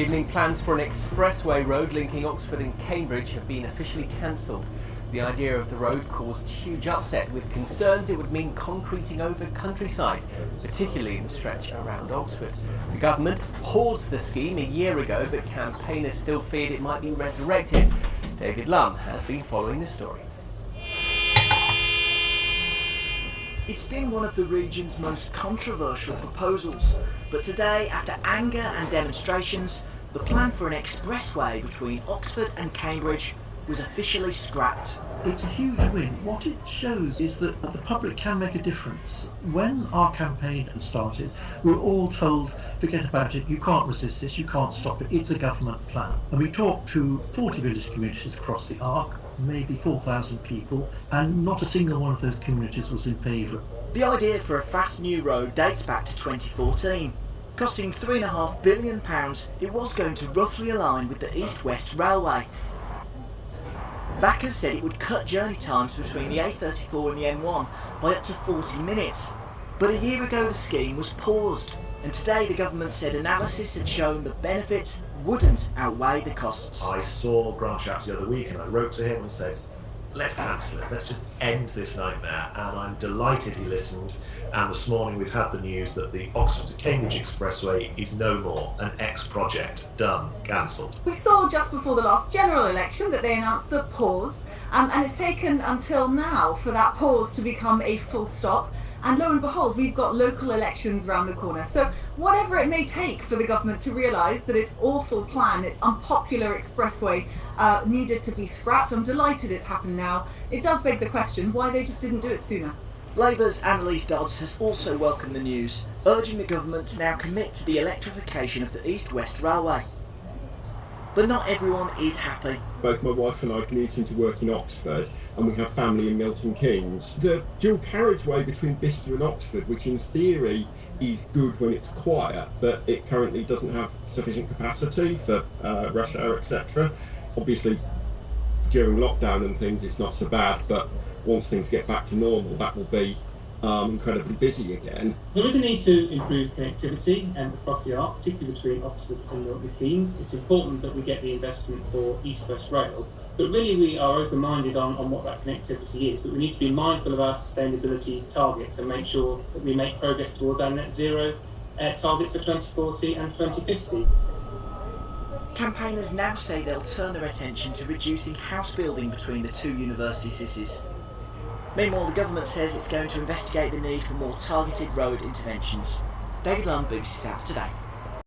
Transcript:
evening. Plans for an expressway road linking Oxford and Cambridge have been officially cancelled. The idea of the road caused huge upset, with concerns it would mean concreting over countryside, particularly in the stretch around Oxford. The government paused the scheme a year ago, but campaigners still feared it might be resurrected. David Lum has been following the story. It's been one of the region's most controversial proposals, but today, after anger and demonstrations, the plan for an expressway between Oxford and Cambridge was officially scrapped. It's a huge win. What it shows is that the public can make a difference. When our campaign started, we were all told, forget about it, you can't resist this, you can't stop it, it's a government plan. And we talked to 40 village communities across the Arc, maybe 4,000 people, and not a single one of those communities was in favour. The idea for a fast new road dates back to 2014. Costing £3.5 billion, it was going to roughly align with the East-West Railway. Backers said it would cut journey times between the A34 and the M1 by up to 40 minutes. But a year ago the scheme was paused, and today the government said analysis had shown the benefits wouldn't outweigh the costs. I saw Grant Shapps the other week and I wrote to him and said, let's cancel it, let's just end this nightmare, and I'm delighted he listened. And this morning we've had the news that the Oxford to Cambridge Expressway is no more an ex-project, done, cancelled. We saw just before the last general election that they announced the pause, and it's taken until now for that pause to become a full stop. And lo and behold, we've got local elections around the corner. So whatever it may take for the government to realise that its awful plan, its unpopular expressway, needed to be scrapped, I'm delighted it's happened now. It does beg the question why they just didn't do it sooner. Labour's Annalise Dodds has also welcomed the news, urging the government to now commit to the electrification of the East-West Railway. But not everyone is happy. Both my wife and I commuting to work in Oxford, and we have family in Milton Keynes. The dual carriageway between Bicester and Oxford, which in theory is good when it's quiet, but it currently doesn't have sufficient capacity for rush hour, etc. Obviously, during lockdown and things, it's not so bad, but once things get back to normal, that will be incredibly busy again. There is a need to improve connectivity across the Arc, particularly between Oxford and Milton Keynes. It's important that we get the investment for East-West Rail, but really we are open-minded on what that connectivity is, but we need to be mindful of our sustainability targets and make sure that we make progress towards our net zero targets for 2040 and 2050. Campaigners now say they'll turn their attention to reducing house building between the two university cities. Meanwhile, the government says it's going to investigate the need for more targeted road interventions. David Lum, BBC South Today.